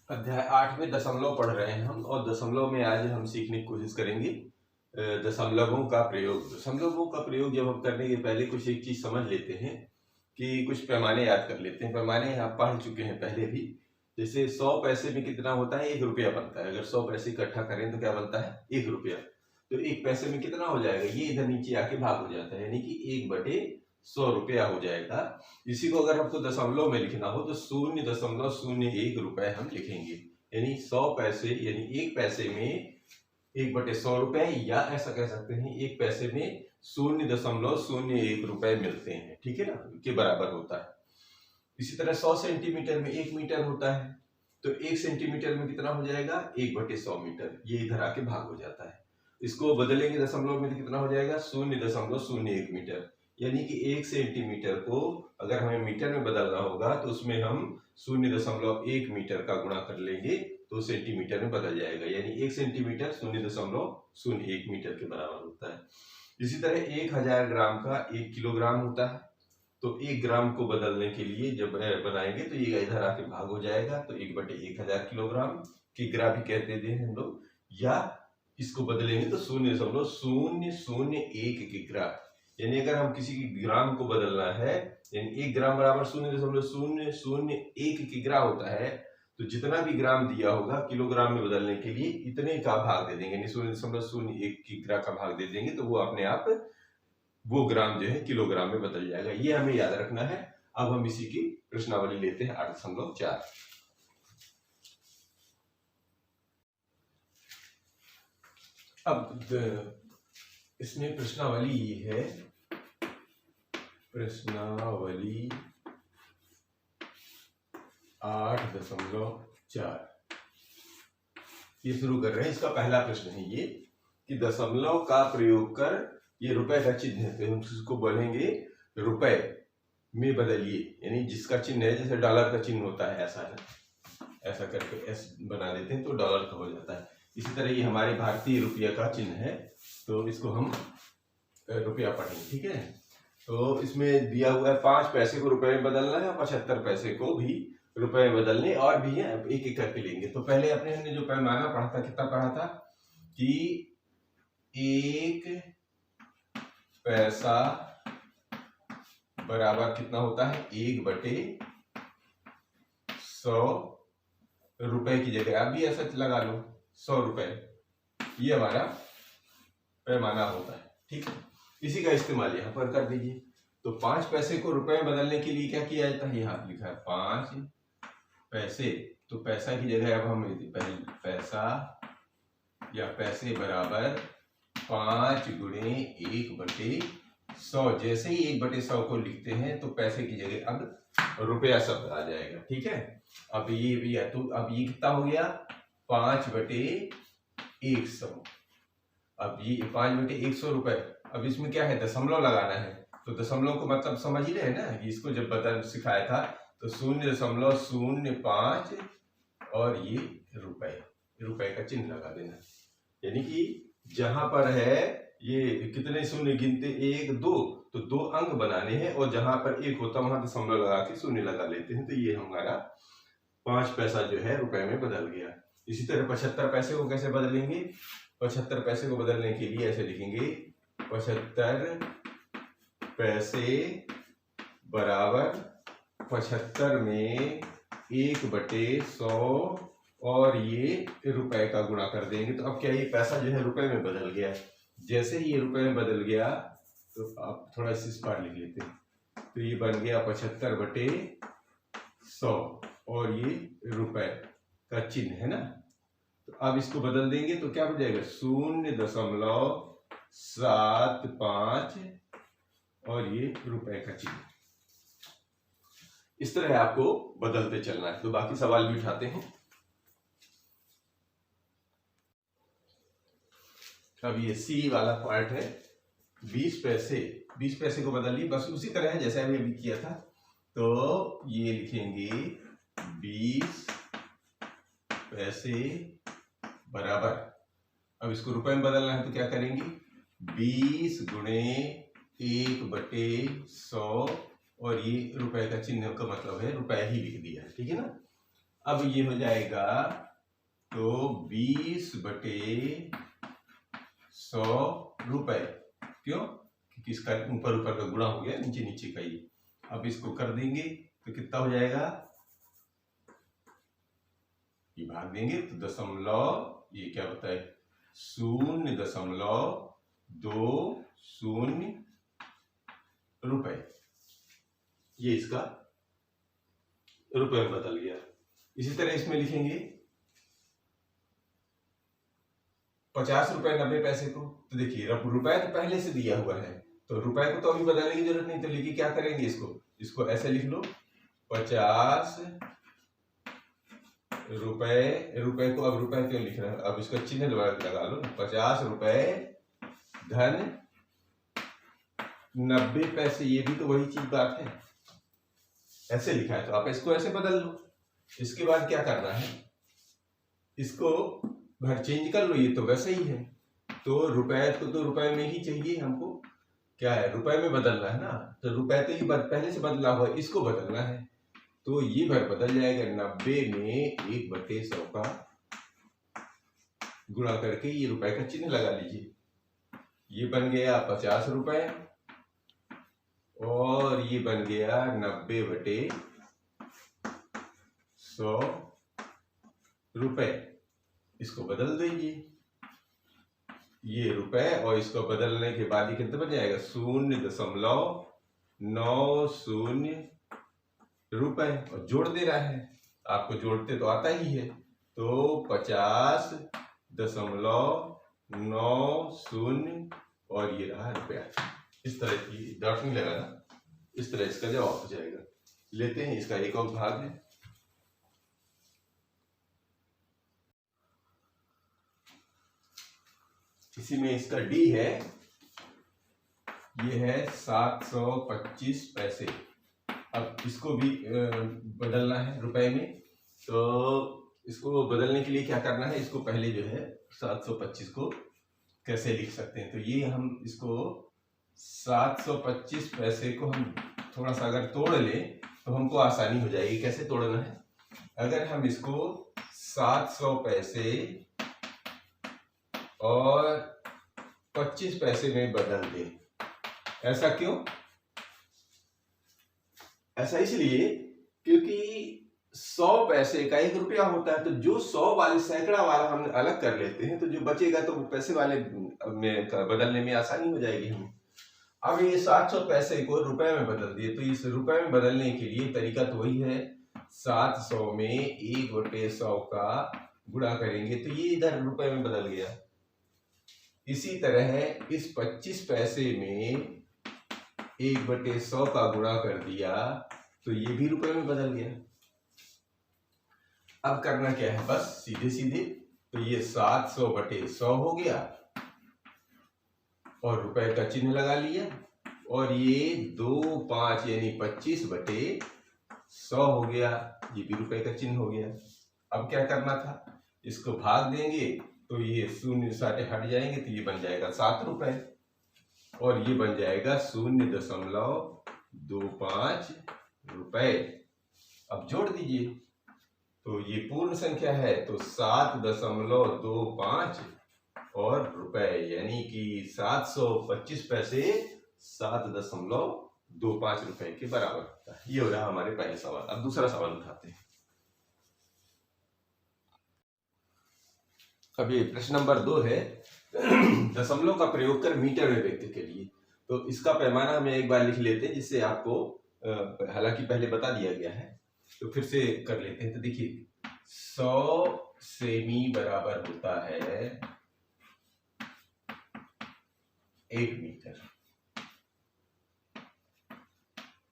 अध्याय 8 में दशमलव पढ़ रहे हैं हम, और दशमलव में आज हम सीखने की कोशिश करेंगे दशमलवों का प्रयोग। दशमलवों का प्रयोग जब हम करने के पहले कुछ एक चीज समझ लेते हैं कि कुछ पैमाने याद कर लेते हैं। पैमाने आप पढ़ चुके हैं पहले भी। जैसे 100 पैसे में कितना होता है? 1 रुपया बनता है। अगर 100 पैसे इकट्ठा करें तो क्या बनता है? 1 रुपया। तो 1 पैसे में कितना हो जाएगा? ये इधर नीचे आके भाग हो जाता है, यानी कि 1/100 रुपया हो जाएगा। इसी को अगर हमको दशमलव में लिखना हो तो 0.01 रुपए हम लिखेंगे, यानी 100 पैसे, यानी 1 पैसे में 1/100 रुपए, या ऐसा कह सकते हैं 1 पैसे में 0.01 रुपए मिलते हैं। ठीक है ना, के बराबर होता है। इसी तरह 100 सेंटीमीटर में 1 मीटर होता है, तो 1 सेंटीमीटर में कितना हो जाएगा? 1/100 मीटर। ये इधर आके भाग हो जाता है। इसको बदलेंगे दशमलव में तो कितना हो जाएगा? 0.01 मीटर। यानी कि 1 सेंटीमीटर को अगर हमें मीटर में बदलना होगा तो उसमें हम 0.1 मीटर का गुणा कर लेंगे तो सेंटीमीटर में बदल जाएगा, यानी 1 सेंटीमीटर 0.01 मीटर के बराबर होता है। इसी तरह 1000 ग्राम का 1 किलोग्राम होता है, तो 1 ग्राम को बदलने के लिए जब बनाएंगे तो ये इधर आके भाग हो जाएगा, तो 1/1000 किलोग्राम की ग्रा भी कहते थे हम लोग, या इसको बदलेंगे तो 0.001 की ग्रा। यानी अगर हम किसी की ग्राम को बदलना है, यानी 1 ग्राम बराबर 0.001 की ग्रा होता है, तो जितना भी ग्राम दिया होगा किलोग्राम में बदलने के लिए इतने का भाग दे देंगे, यानी 0.01 की ग्रा का भाग दे देंगे, तो वो अपने आप वो ग्राम जो है किलोग्राम में बदल जाएगा। ये हमें याद रखना है। अब हम इसी की प्रश्नावली लेते हैं 8.4। अब इसमें प्रश्नावली ये है, प्रश्नावली 8.4। ये शुरू कर रहे हैं। इसका पहला प्रश्न है ये कि दशमलव का प्रयोग कर, ये रुपए का चिन्ह है तो हम इसको बोलेंगे रुपए में बदलिए, यानी जिसका चिन्ह है, जैसे डॉलर का चिन्ह होता है, ऐसा है, ऐसा करके एस बना देते हैं तो डॉलर का हो जाता है। इसी तरह ये हमारे भारतीय रुपया का चिन्ह है, तो इसको हम रुपया पढ़ेंगे। ठीक है, तो इसमें दिया हुआ है 5 पैसे को रुपए में बदलना है, 75 पैसे को भी रुपए में बदलने, और भी है, एक एक करके लेंगे। तो पहले अपने हमने जो पैमाना पढ़ा था, कितना पढ़ा था कि 1 पैसा बराबर कितना होता है? 1/100 रुपए की जगह आप भी ऐसा लगा लो 100 रुपए, ये हमारा पैमाना होता है। ठीक है, इसी का इस्तेमाल यहाँ पर कर दीजिए। तो 5 पैसे को रुपए में बदलने के लिए क्या किया जाता है? यहाँ लिखा है 5 पैसे, तो पैसा की जगह अब हम पैसा या पैसे बराबर 5 गुणे 1/100। जैसे ही 1/100 को लिखते हैं तो पैसे की जगह अब रुपया शब्द आ जाएगा। ठीक है, अब ये भी है, तो अब ये कितना हो गया? 5/100। अब ये 5/100 रुपए। अब इसमें क्या है? दशमलव लगाना है, तो दशमलव को मतलब समझ ही रहे ना, इसको जब बदल सिखाया था तो 0.05 और ये रुपए का चिन्ह लगा देना, यानी कि जहां पर है ये कितने शून्य गिनते 1 2, तो 2 अंक बनाने हैं, और जहां पर 1 होता वहां दशमलव लगा के शून्य लगा लेते हैं, तो ये हमारा 5 पैसा जो है रुपए में बदल गया। इसी तरह 75 पैसे को कैसे बदलेंगे? 75 पैसे को बदलने के लिए ऐसे लिखेंगे, 75 पैसे बराबर 75 में 1/100 और ये रुपए का गुणा कर देंगे, तो अब क्या ये पैसा जो है रुपए में बदल गया। जैसे ही ये रुपए में बदल गया तो आप थोड़ा इस बार लिख लेते हैं, तो ये बन गया 75/100 और ये रुपए का चिन्ह है ना। तो अब इसको बदल देंगे तो क्या हो जाएगा? 0.75 और ये रुपए का चिन्ह। इस तरह आपको बदलते चलना है। तो बाकी सवाल भी उठाते हैं। अब ये सी वाला पार्ट है, 20 पैसे को बदलिए, बस उसी तरह है जैसे हमने अभी किया था। तो ये लिखेंगे 20 पैसे बराबर, अब इसको रुपए में बदलना है तो क्या करेंगे? 20 गुणे 1/100 और ये रुपए का चिन्ह का मतलब है रुपए ही लिख दिया है। ठीक है ना। अब ये हो जाएगा तो 20/100 रुपए। क्यों? क्योंकि इसका ऊपर ऊपर का गुणा हो गया, नीचे नीचे का ये। अब इसको कर देंगे तो कितना हो जाएगा, ये भाग देंगे तो दशमलव, ये क्या होता है 0.20 रुपए। ये इसका रुपए में बदल गया। इसी तरह इसमें लिखेंगे 50 रुपए 90 पैसे को। तो देखिए रुपए तो पहले से दिया हुआ है, तो रुपए को तो अभी बदलने की जरूरत नहीं। तो लिखिए क्या करेंगे, इसको ऐसे लिख लो 50 रुपए। रुपए को अब रुपए क्यों लिख रहे हैं, अब इसका चिन्ह लगा लो, 50 रुपए धन 90 पैसे। ये भी तो वही चीज बात है, ऐसे लिखा है तो आप इसको ऐसे बदल लो। इसके बाद क्या करना है, इसको घर चेंज कर लो, ये तो वैसे ही है। तो रुपए को तो रुपए में ही चाहिए हमको, क्या है रुपए में बदलना है ना। तो रुपए तो ये पहले से बदला हुआ, इसको बदलना है। तो ये भर बदल जाएगा 90 में 1/100 का गुणा करके ये रुपए का चिन्ह लगा लीजिए। ये बन गया 50 रुपए और ये बन गया 90/100 रुपए। इसको बदल दीजिए, ये रुपए और इसको बदलने के बाद ये कितना बन जाएगा 0.90 रुपए। और जोड़ दे रहा है, आपको जोड़ते तो आता ही है। तो 50.90 और ये रहा रुपया। इस तरह की डॉट नहीं लगाना, इस तरह इसका जवाब हो जाएगा। लेते हैं इसका एक और भाग है। इसी में इसका डी है, ये है 725 पैसे। अब इसको भी बदलना है रुपए में। तो इसको बदलने के लिए क्या करना है, इसको पहले जो है 725 को कैसे लिख सकते हैं। तो ये हम इसको 725 पैसे को हम थोड़ा सा अगर तोड़ लें तो हमको आसानी हो जाएगी। कैसे तोड़ना है, अगर हम इसको 700 पैसे और 25 पैसे में बदल दें। ऐसा क्यों? ऐसा इसलिए क्योंकि 100 पैसे का 1 रुपया होता है। तो जो 100 वाले सैकड़ा वाला हम अलग कर लेते हैं, तो जो बचेगा तो पैसे वाले में बदलने में आसानी हो जाएगी हमें। अब ये 700 पैसे को रुपए में बदल दिए, तो इस रुपए में बदलने के लिए तरीका तो वही है, 700 में 1/100 का गुणा करेंगे तो ये इधर रुपए में बदल गया। इसी तरह इस 25 पैसे में 1/100 का गुणा कर दिया तो ये भी रुपए में बदल गया। अब करना क्या है, बस सीधे सीधे तो ये 700/100 हो गया और रुपए का चिन्ह लगा लिया, और ये 2×5 यानी 25/100 हो गया, ये भी रुपए का चिन्ह हो गया। अब क्या करना था, इसको भाग देंगे तो ये शून्य साटे हट जाएंगे तो ये बन जाएगा 7 रुपए और ये बन जाएगा 0.25 रुपए। अब जोड़ दीजिए तो ये पूर्ण संख्या है तो 7.25 और रुपए, यानी कि 725 पैसे 7.25 रुपए के बराबर होता है। ये हो रहा हमारे पहले सवाल। अब दूसरा सवाल उठाते हैं। अब ये प्रश्न नंबर 2 है, दशमलव का प्रयोग कर मीटर में व्यक्त करिए। तो इसका पैमाना हम एक बार लिख लेते हैं, जिससे आपको हालांकि पहले बता दिया गया है तो फिर से कर लेते हैं। तो देखिए 100 सेमी बराबर होता है 1 मीटर।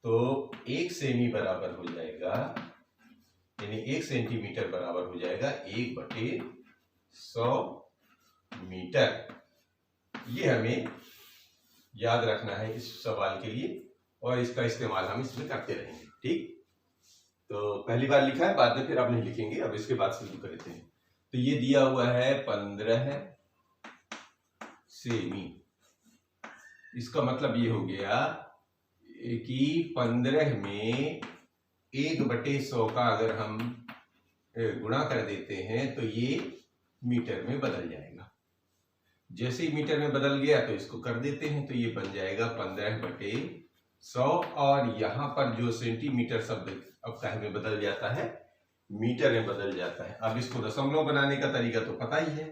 तो 1 सेमी बराबर हो जाएगा, यानी 1 सेंटीमीटर बराबर हो जाएगा 1/100 मीटर। ये हमें याद रखना है इस सवाल के लिए, और इसका इस्तेमाल हम इसमें करते रहेंगे। ठीक, तो पहली बार लिखा है, बाद में फिर आप नहीं लिखेंगे। अब इसके बाद शुरू करते हैं। तो ये दिया हुआ है 15 सेमी। इसका मतलब ये हो गया कि 15 में 1/100 का अगर हम गुणा कर देते हैं तो ये मीटर में बदल जाएगा। जैसे ही मीटर में बदल गया तो इसको कर देते हैं तो ये बन जाएगा 15/100 और यहाँ पर जो सेंटीमीटर शब्द अब काहे में बदल जाता है, मीटर में बदल जाता है। अब इसको दशमलव बनाने का तरीका तो पता ही है,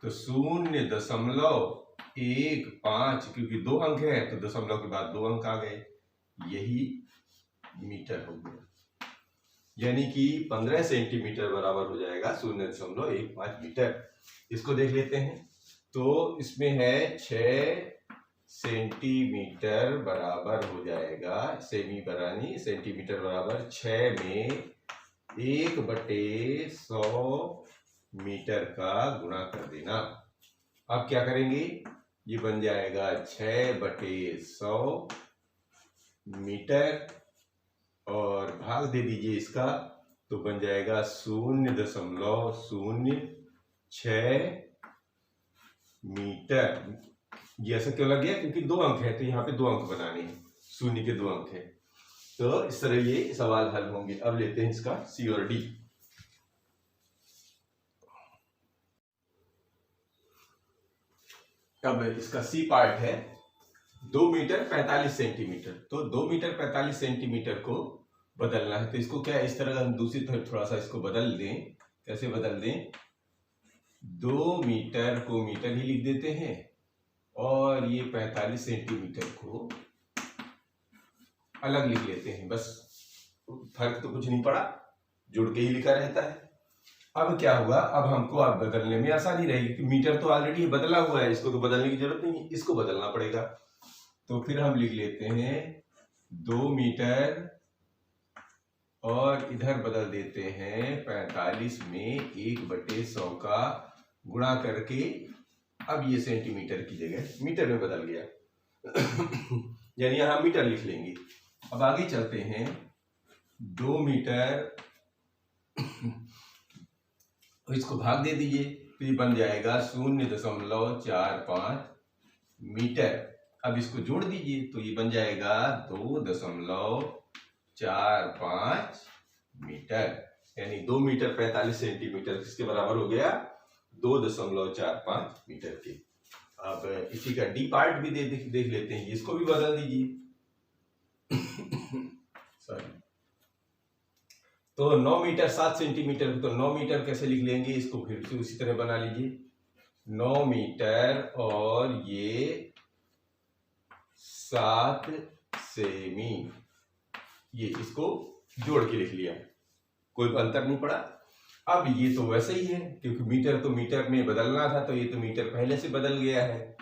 तो 0.15 क्योंकि 2 अंक है तो दशमलव के बाद 2 अंक आ गए, यही मीटर हो गया। यानी कि 15 सेंटीमीटर बराबर हो जाएगा 0.15 मीटर। इसको देख लेते हैं तो इसमें है 6 सेंटीमीटर बराबर हो जाएगा, सेमी बरानी सेंटीमीटर बराबर 6 में 1/100 मीटर का गुणा कर देना। अब क्या करेंगे, ये बन जाएगा 6/100 मीटर और भाग दे दीजिए इसका तो बन जाएगा 0.06 मीटर। ये ऐसा क्यों लग गया, क्योंकि 2 अंक है तो यहाँ पे 2 अंक बनाने हैं, 0 के 2 अंक है। तो इस तरह ये सवाल हल होंगे। अब लेते हैं इसका सी और डी। अब इसका सी पार्ट है 2 मीटर 45 सेंटीमीटर। तो 2 मीटर 45 सेंटीमीटर को बदलना है तो इसको क्या इस तरह हम दूसरी तरफ थोड़ा सा इसको बदल दें। कैसे बदल दें, 2 मीटर को मीटर ही लिख देते हैं और ये 45 सेंटीमीटर को अलग लिख लेते हैं, बस फर्क तो कुछ नहीं पड़ा, जुड़ के ही लिखा रहता है। अब क्या होगा, अब हमको अब बदलने में आसानी रहेगी कि मीटर तो ऑलरेडी बदला हुआ है, इसको तो बदलने की जरूरत नहीं है, इसको बदलना पड़ेगा। तो फिर हम लिख लेते हैं 2 मीटर और इधर बदल देते हैं 45 में 1/100 का गुणा करके, अब ये सेंटीमीटर की जगह मीटर में बदल गया यानी यहां मीटर लिख लेंगे। अब आगे चलते हैं, 2 मीटर इसको भाग दे दीजिए तो ये बन जाएगा 0.45 मीटर। अब इसको जोड़ दीजिए तो ये बन जाएगा 2.45 मीटर, यानी 2 मीटर 45 सेंटीमीटर किसके बराबर हो गया, 2.45 मीटर के। अब इसी का डी पार्ट भी देख लेते हैं, इसको भी बदल दीजिए सॉरी। तो 9 मीटर 7 सेंटीमीटर, तो 9 मीटर कैसे लिख लेंगे, इसको फिर से उसी तरह बना लीजिए, 9 मीटर और ये 7 सेमी, ये इसको जोड़ के लिख लिया, कोई अंतर नहीं पड़ा। अब ये तो वैसे ही है क्योंकि मीटर तो मीटर में बदलना था, तो ये तो मीटर पहले से बदल गया है,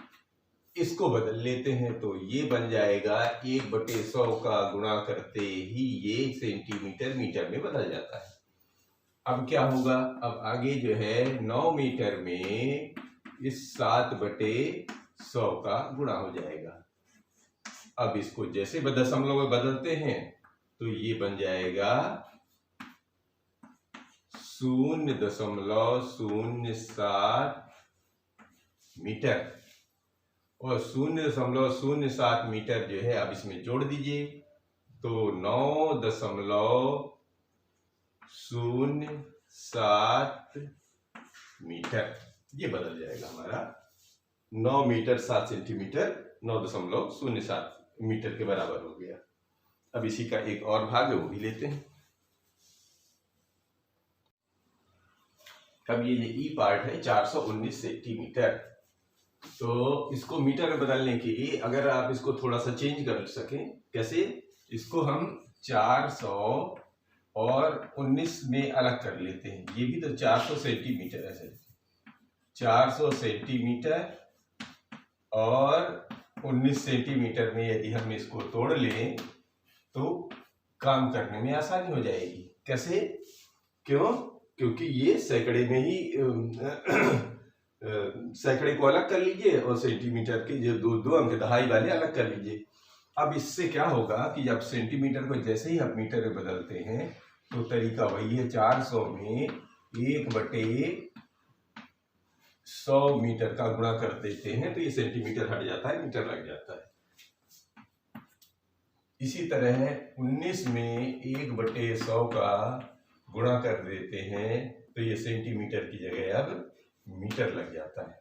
इसको बदल लेते हैं तो ये बन जाएगा 1/100 का गुणा करते ही ये सेंटीमीटर मीटर में बदल जाता है। अब क्या होगा, अब आगे जो है 9 मीटर में इस 7/100 का गुणा हो जाएगा। अब इसको जैसे दशमलव में बदलते हैं तो ये बन जाएगा 0.07 मीटर और 0.07 मीटर जो है अब इसमें जोड़ दीजिए तो 9.07 मीटर, ये बदल जाएगा हमारा 9 मीटर 7 सेंटीमीटर 9.07 मीटर के बराबर हो गया। अब इसी का एक और भाग है वो भी लेते हैं। अब ये ई पार्ट है 419 सेंटीमीटर, तो इसको मीटर में बदलने के लिए अगर आप इसको थोड़ा सा चेंज कर सकें, कैसे, इसको हम 400 और 19 में अलग कर लेते हैं, ये भी तो 400 सेंटीमीटर है, 400 सेंटीमीटर और 19 सेंटीमीटर में यदि हम इसको तोड़ लें तो काम करने में आसानी हो जाएगी। कैसे, क्यों, क्योंकि ये सैकड़े में ही सैकड़े को अलग कर लीजिए और सेंटीमीटर के जो दो अंक दहाई वाले अलग कर लीजिए। अब इससे क्या होगा कि जब सेंटीमीटर को जैसे ही आप मीटर में बदलते हैं तो तरीका वही है, 400 में 1/100 मीटर का गुणा कर देते हैं तो ये सेंटीमीटर हट जाता है, मीटर लग जाता है। इसी तरह 19 में 1/100 का गुणा कर देते हैं तो ये सेंटीमीटर की जगह अब मीटर लग जाता है।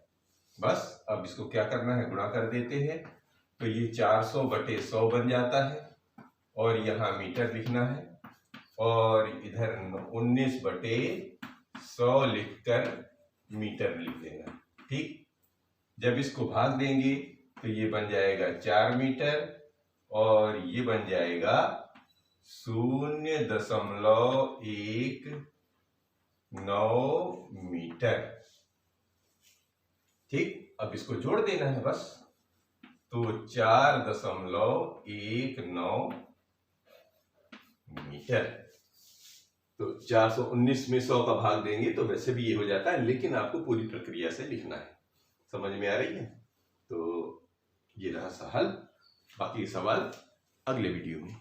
बस अब इसको क्या करना है, गुणा कर देते हैं तो ये 400/100 बन जाता है और यहाँ मीटर लिखना है और इधर 19/100 लिखकर मीटर लिख देना। ठीक, जब इसको भाग देंगे तो ये बन जाएगा 4 मीटर और ये बन जाएगा 0.19 मीटर। ठीक, अब इसको जोड़ देना है बस, तो 4.19 मीटर। तो 419 में 100 का भाग देंगे तो वैसे भी ये हो जाता है, लेकिन आपको पूरी प्रक्रिया से लिखना है। समझ में आ रही है? तो ये रहा हल, बाकी सवाल अगले वीडियो में।